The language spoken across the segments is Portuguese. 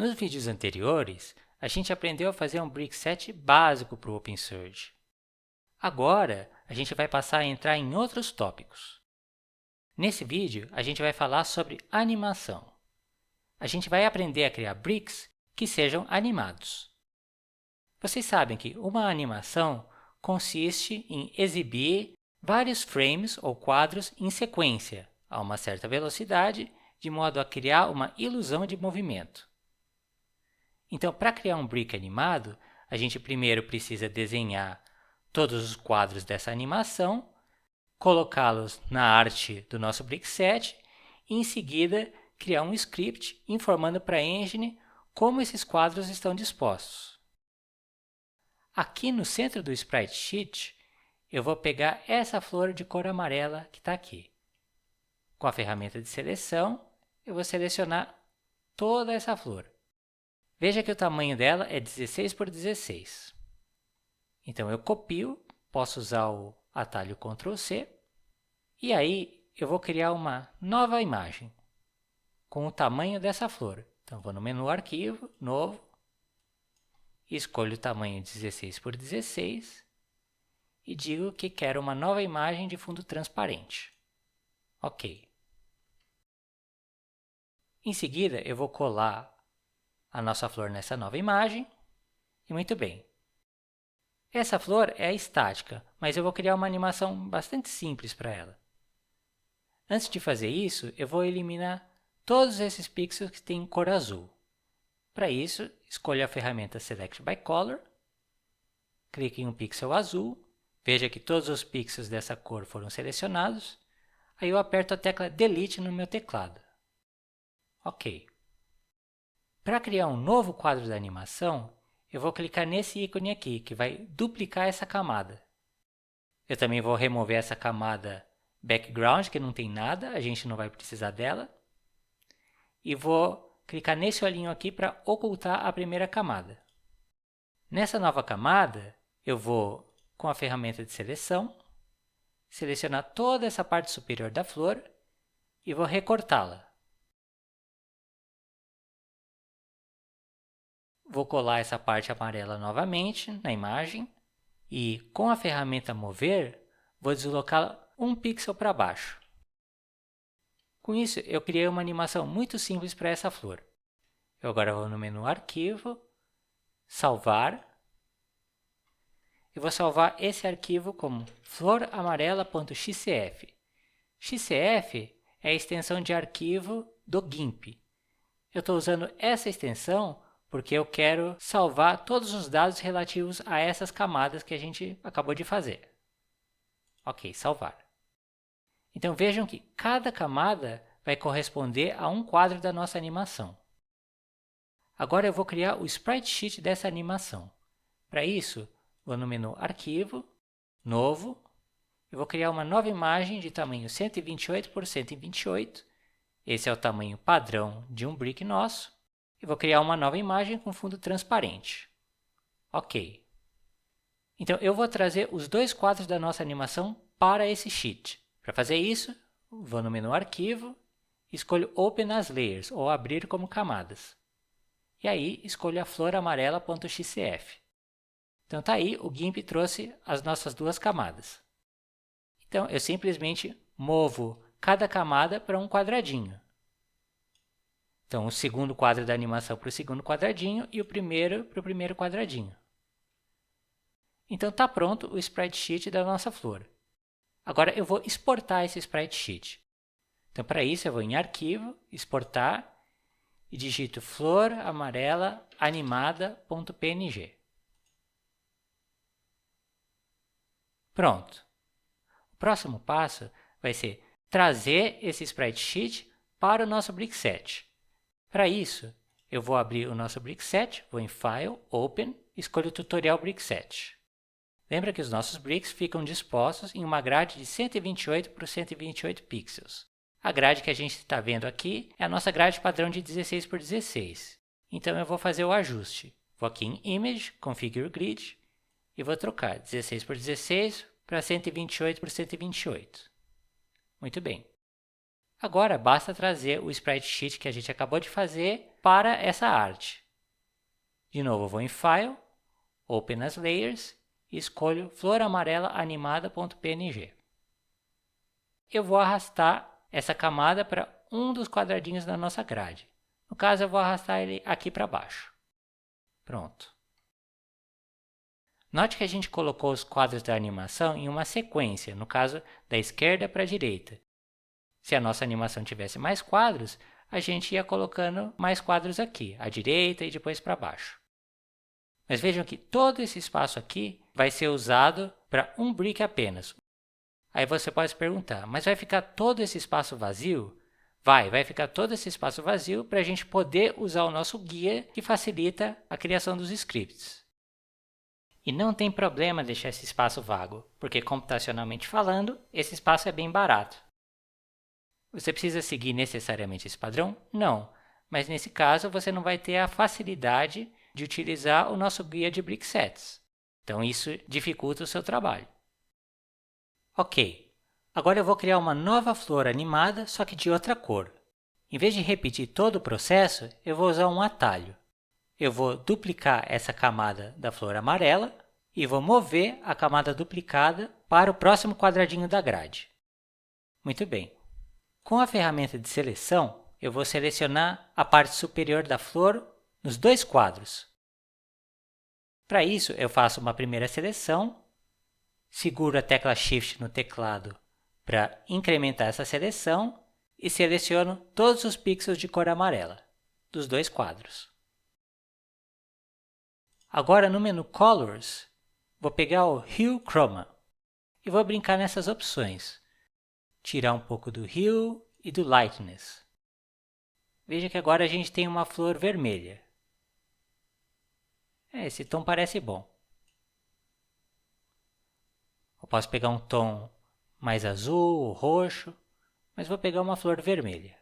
Nos vídeos anteriores, a gente aprendeu a fazer um brickset básico para o OpenSurge. Agora, a gente vai passar a entrar em outros tópicos. Nesse vídeo, a gente vai falar sobre animação. A gente vai aprender a criar bricks que sejam animados. Vocês sabem que uma animação consiste em exibir vários frames ou quadros em sequência, a uma certa velocidade, de modo a criar uma ilusão de movimento. Então, para criar um brick animado, a gente primeiro precisa desenhar todos os quadros dessa animação, colocá-los na arte do nosso brickset e, em seguida, criar um script informando para a engine como esses quadros estão dispostos. Aqui no centro do sprite sheet, eu vou pegar essa flor de cor amarela que está aqui. Com a ferramenta de seleção, eu vou selecionar toda essa flor. Veja que o tamanho dela é 16 por 16. Então eu copio, posso usar o atalho Ctrl C, e aí eu vou criar uma nova imagem com o tamanho dessa flor. Então vou no menu Arquivo, Novo, escolho o tamanho 16 por 16 e digo que quero uma nova imagem de fundo transparente. Ok. Em seguida eu vou colar a nossa flor nessa nova imagem, e muito bem. Essa flor é estática, mas eu vou criar uma animação bastante simples para ela. Antes de fazer isso, eu vou eliminar todos esses pixels que têm cor azul. Para isso, escolha a ferramenta Select by Color, clique em um pixel azul, veja que todos os pixels dessa cor foram selecionados, aí eu aperto a tecla Delete no meu teclado. Ok. Para criar um novo quadro da animação, eu vou clicar nesse ícone aqui, que vai duplicar essa camada. Eu também vou remover essa camada background, que não tem nada, a gente não vai precisar dela. E vou clicar nesse olhinho aqui para ocultar a primeira camada. Nessa nova camada, eu vou, com a ferramenta de seleção, selecionar toda essa parte superior da flor e vou recortá-la. Vou colar essa parte amarela novamente na imagem e, com a ferramenta Mover, vou deslocá-la um pixel para baixo. Com isso, eu criei uma animação muito simples para essa flor. Eu agora vou no menu Arquivo, Salvar, e vou salvar esse arquivo como floramarela.xcf. XCF é a extensão de arquivo do GIMP. Eu estou usando essa extensão porque eu quero salvar todos os dados relativos a essas camadas que a gente acabou de fazer. Ok, salvar. Então vejam que cada camada vai corresponder a um quadro da nossa animação. Agora eu vou criar o sprite sheet dessa animação. Para isso, vou no menu Arquivo, Novo, e vou criar uma nova imagem de tamanho 128 por 128. Esse é o tamanho padrão de um brick nosso. E vou criar uma nova imagem com fundo transparente. Ok. Então, eu vou trazer os dois quadros da nossa animação para esse sheet. Para fazer isso, vou no menu Arquivo, escolho Open as Layers, ou Abrir como Camadas. E aí, escolho a floramarela.xcf. Então, tá aí, o GIMP trouxe as nossas duas camadas. Então, eu simplesmente movo cada camada para um quadradinho. Então, o segundo quadro da animação para o segundo quadradinho e o primeiro para o primeiro quadradinho. Então, está pronto o sprite sheet da nossa flor. Agora, eu vou exportar esse sprite sheet. Então, para isso, eu vou em Arquivo, Exportar, e digito flor amarela animada.png. Pronto. O próximo passo vai ser trazer esse sprite sheet para o nosso brickset. Para isso, eu vou abrir o nosso brickset, vou em File, Open, escolho o Tutorial Brickset. Lembra que os nossos bricks ficam dispostos em uma grade de 128 por 128 pixels. A grade que a gente está vendo aqui é a nossa grade padrão de 16 por 16. Então eu vou fazer o ajuste. Vou aqui em Image, Configure Grid, e vou trocar 16 por 16 para 128 por 128. Muito bem. Agora basta trazer o sprite sheet que a gente acabou de fazer para essa arte. De novo, eu vou em File, Open as Layers e escolho flor amarela animada.png. Eu vou arrastar essa camada para um dos quadradinhos da nossa grade. No caso, eu vou arrastar ele aqui para baixo. Pronto. Note que a gente colocou os quadros da animação em uma sequência, no caso, da esquerda para a direita. Se a nossa animação tivesse mais quadros, a gente ia colocando mais quadros aqui, à direita e depois para baixo. Mas vejam que todo esse espaço aqui vai ser usado para um brick apenas. Aí você pode se perguntar, mas vai ficar todo esse espaço vazio? Vai ficar todo esse espaço vazio para a gente poder usar o nosso guia que facilita a criação dos scripts. E não tem problema deixar esse espaço vago, porque computacionalmente falando, esse espaço é bem barato. Você precisa seguir necessariamente esse padrão? Não, mas nesse caso você não vai ter a facilidade de utilizar o nosso guia de brick sets. Então isso dificulta o seu trabalho. Ok, agora eu vou criar uma nova flor animada, só que de outra cor. Em vez de repetir todo o processo, eu vou usar um atalho. Eu vou duplicar essa camada da flor amarela e vou mover a camada duplicada para o próximo quadradinho da grade. Muito bem. Com a ferramenta de seleção, eu vou selecionar a parte superior da flor nos dois quadros. Para isso, eu faço uma primeira seleção, seguro a tecla Shift no teclado para incrementar essa seleção e seleciono todos os pixels de cor amarela dos dois quadros. Agora no menu Colors, vou pegar o Hue Chroma e vou brincar nessas opções. Tirar um pouco do Hue e do Lightness. Veja que agora a gente tem uma flor vermelha. Esse tom parece bom. Eu posso pegar um tom mais azul ou roxo, mas vou pegar uma flor vermelha.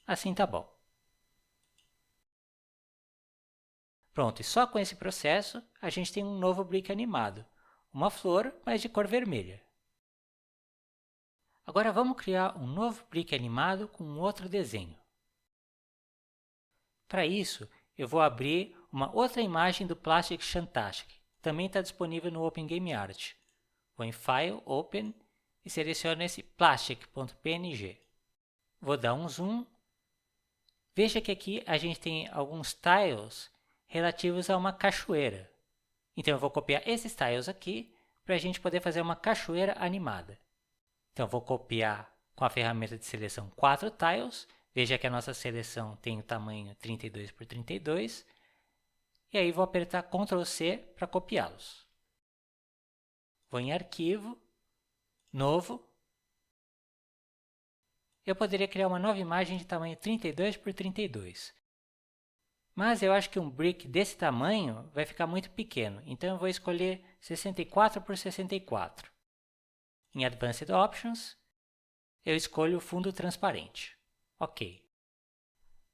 Assim tá bom. Pronto, e só com esse processo a gente tem um novo brick animado. Uma flor, mas de cor vermelha. Agora vamos criar um novo brick animado com um outro desenho. Para isso, eu vou abrir uma outra imagem do Plastic Shantastic. Também está disponível no OpenGameArt. Vou em File, Open e seleciono esse plastic.png. Vou dar um zoom. Veja que aqui a gente tem alguns tiles relativos a uma cachoeira. Então eu vou copiar esses tiles aqui para a gente poder fazer uma cachoeira animada. Então eu vou copiar com a ferramenta de seleção 4 tiles. Veja que a nossa seleção tem o tamanho 32 por 32. E aí vou apertar Ctrl C para copiá-los. Vou em Arquivo, Novo. Eu poderia criar uma nova imagem de tamanho 32 por 32. Mas eu acho que um brick desse tamanho vai ficar muito pequeno, então eu vou escolher 64 por 64. Em Advanced Options, eu escolho o fundo transparente. Ok.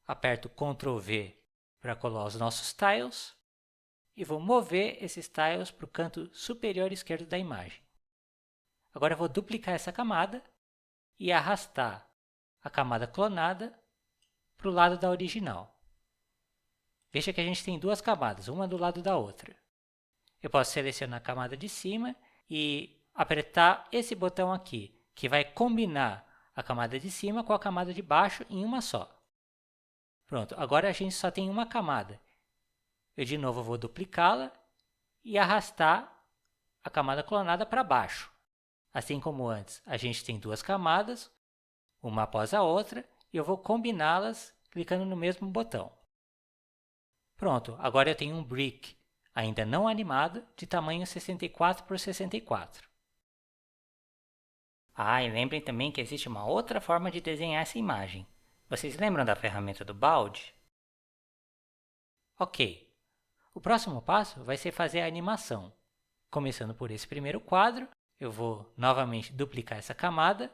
Aperto Ctrl V para colar os nossos tiles e vou mover esses tiles para o canto superior esquerdo da imagem. Agora eu vou duplicar essa camada e arrastar a camada clonada para o lado da original. Veja que a gente tem duas camadas, uma do lado da outra. Eu posso selecionar a camada de cima e apertar esse botão aqui, que vai combinar a camada de cima com a camada de baixo em uma só. Pronto, agora a gente só tem uma camada. Eu de novo vou duplicá-la e arrastar a camada clonada para baixo. Assim como antes, a gente tem duas camadas, uma após a outra, e eu vou combiná-las clicando no mesmo botão. Pronto, agora eu tenho um brick, ainda não animado, de tamanho 64 por 64. E lembrem também que existe uma outra forma de desenhar essa imagem. Vocês lembram da ferramenta do balde? Ok. O próximo passo vai ser fazer a animação. Começando por esse primeiro quadro, eu vou novamente duplicar essa camada.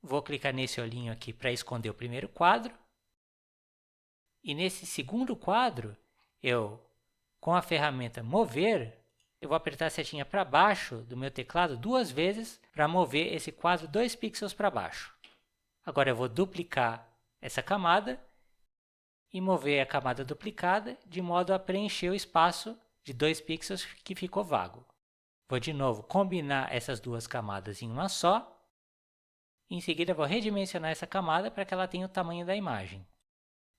Vou clicar nesse olhinho aqui para esconder o primeiro quadro. E nesse segundo quadro, com a ferramenta Mover, eu vou apertar a setinha para baixo do meu teclado duas vezes para mover esse quadro 2 pixels para baixo. Agora eu vou duplicar essa camada e mover a camada duplicada de modo a preencher o espaço de 2 pixels que ficou vago. Vou de novo combinar essas duas camadas em uma só. Em seguida, vou redimensionar essa camada para que ela tenha o tamanho da imagem.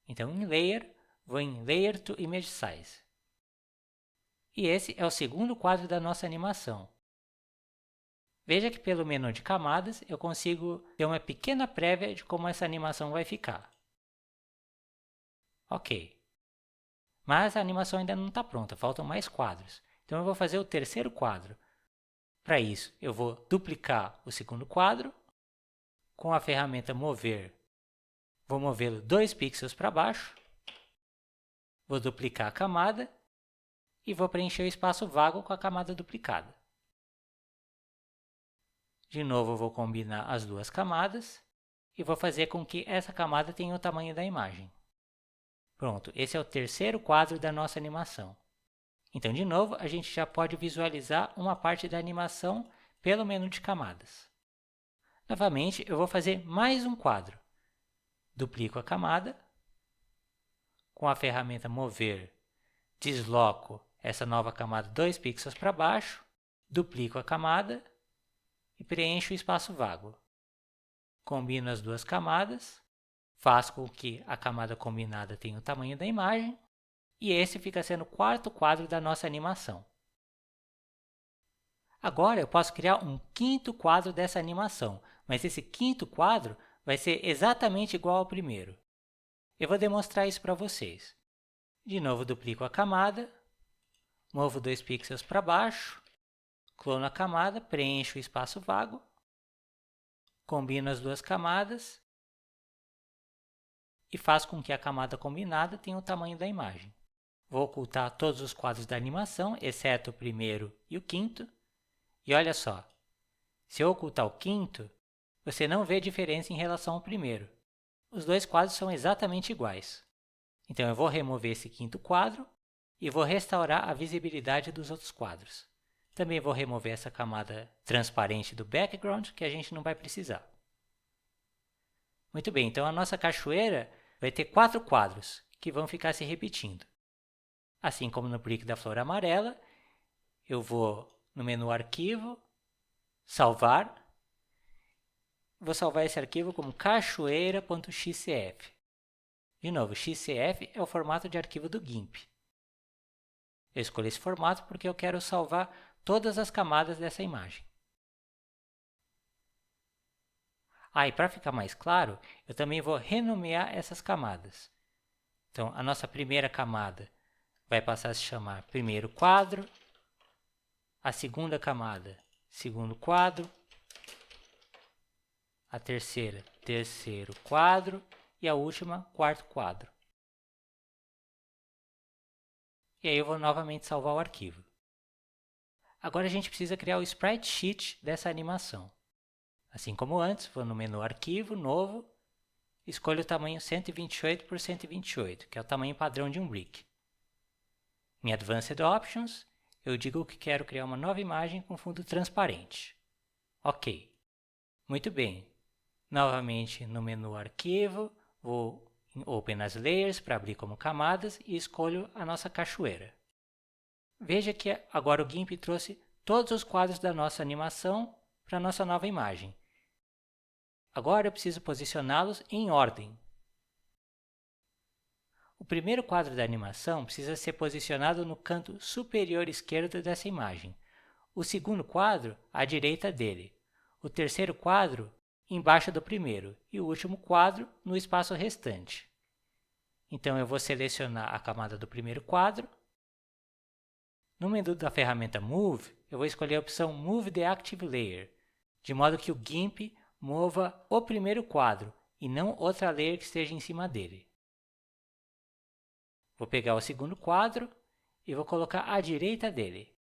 Então, em Layer, vou em Layer to Image Size. E esse é o segundo quadro da nossa animação. Veja que pelo menu de camadas, eu consigo ter uma pequena prévia de como essa animação vai ficar. Ok. Mas a animação ainda não está pronta, faltam mais quadros. Então eu vou fazer o terceiro quadro. Para isso, eu vou duplicar o segundo quadro. Com a ferramenta Mover, vou movê-lo 2 pixels para baixo. Vou duplicar a camada e vou preencher o espaço vago com a camada duplicada. De novo, eu vou combinar as duas camadas e vou fazer com que essa camada tenha o tamanho da imagem. Pronto, esse é o terceiro quadro da nossa animação. Então, de novo, a gente já pode visualizar uma parte da animação pelo menu de camadas. Novamente, eu vou fazer mais um quadro. Duplico a camada. Com a ferramenta Mover, desloco essa nova camada 2 pixels para baixo. Duplico a camada e preencho o espaço vago. Combino as duas camadas. Faço com que a camada combinada tenha o tamanho da imagem. E esse fica sendo o quarto quadro da nossa animação. Agora eu posso criar um quinto quadro dessa animação, mas esse quinto quadro vai ser exatamente igual ao primeiro. Eu vou demonstrar isso para vocês. De novo, duplico a camada, movo 2 pixels para baixo, clono a camada, preencho o espaço vago, combino as duas camadas e faço com que a camada combinada tenha o tamanho da imagem. Vou ocultar todos os quadros da animação, exceto o primeiro e o quinto. E olha só, se eu ocultar o quinto, você não vê diferença em relação ao primeiro. Os dois quadros são exatamente iguais. Então eu vou remover esse quinto quadro e vou restaurar a visibilidade dos outros quadros. Também vou remover essa camada transparente do background, que a gente não vai precisar. Muito bem, então a nossa cachoeira vai ter 4 quadros, que vão ficar se repetindo. Assim como no brick da flor amarela, eu vou no menu Arquivo, Salvar. Vou salvar esse arquivo como cachoeira.xcf. De novo, XCF é o formato de arquivo do GIMP. Eu escolhi esse formato porque eu quero salvar todas as camadas dessa imagem. E para ficar mais claro, eu também vou renomear essas camadas. Então, a nossa primeira camada vai passar a se chamar primeiro quadro, a segunda camada, segundo quadro, a terceira, terceiro quadro e a última, quarto quadro. E aí eu vou novamente salvar o arquivo. Agora a gente precisa criar o sprite sheet dessa animação. Assim como antes, vou no menu Arquivo, Novo, escolho o tamanho 128 por 128, que é o tamanho padrão de um brick. Em Advanced Options, eu digo que quero criar uma nova imagem com fundo transparente. Ok. Muito bem. Novamente no menu Arquivo, vou em Open as Layers para abrir como camadas e escolho a nossa cachoeira. Veja que agora o GIMP trouxe todos os quadros da nossa animação para a nossa nova imagem. Agora eu preciso posicioná-los em ordem. O primeiro quadro da animação precisa ser posicionado no canto superior esquerdo dessa imagem. O segundo quadro à direita dele. O terceiro quadro embaixo do primeiro e o último quadro no espaço restante. Então eu vou selecionar a camada do primeiro quadro. No menu da ferramenta Move, eu vou escolher a opção Move the Active Layer, de modo que o GIMP mova o primeiro quadro e não outra layer que esteja em cima dele. Vou pegar o segundo quadro e vou colocar à direita dele.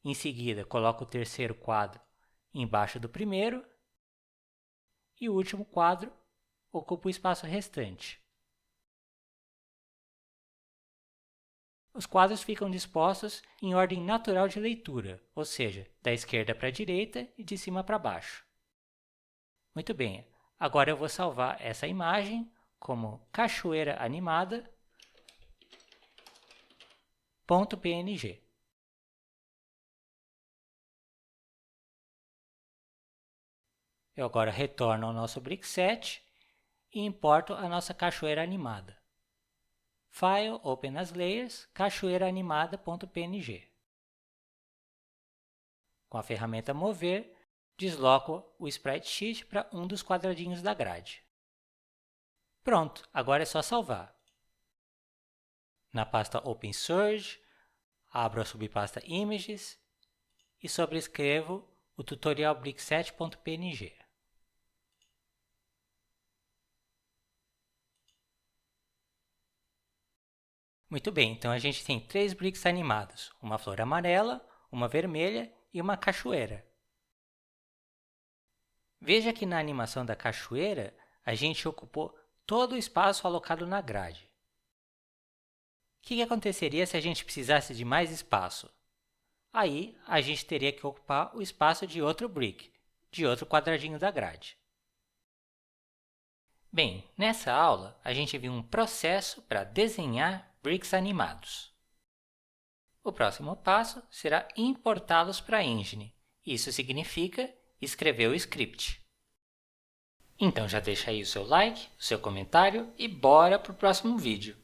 Em seguida, coloco o terceiro quadro embaixo do primeiro e o último quadro ocupa o espaço restante. Os quadros ficam dispostos em ordem natural de leitura, ou seja, da esquerda para a direita e de cima para baixo. Muito bem, Agora eu vou salvar essa imagem como cachoeira animada.png. Eu agora retorno ao nosso Brickset e importo a nossa cachoeira animada. File, Open as Layers, cachoeira animada.png. Com a ferramenta Mover, desloco o Sprite Sheet para um dos quadradinhos da grade. Pronto, agora é só salvar. Na pasta OpenSurge, abro a subpasta Images e sobrescrevo o tutorial brickset.png. Muito bem, então a gente tem 3 bricks animados, uma flor amarela, uma vermelha e uma cachoeira. Veja que na animação da cachoeira, a gente ocupou todo o espaço alocado na grade. O que aconteceria se a gente precisasse de mais espaço? Aí, a gente teria que ocupar o espaço de outro brick, de outro quadradinho da grade. Bem, nessa aula, a gente viu um processo para desenhar bricks animados. O próximo passo será importá-los para a Engine. Isso significa escrever o script. Então já deixa aí o seu like, o seu comentário e bora para o próximo vídeo.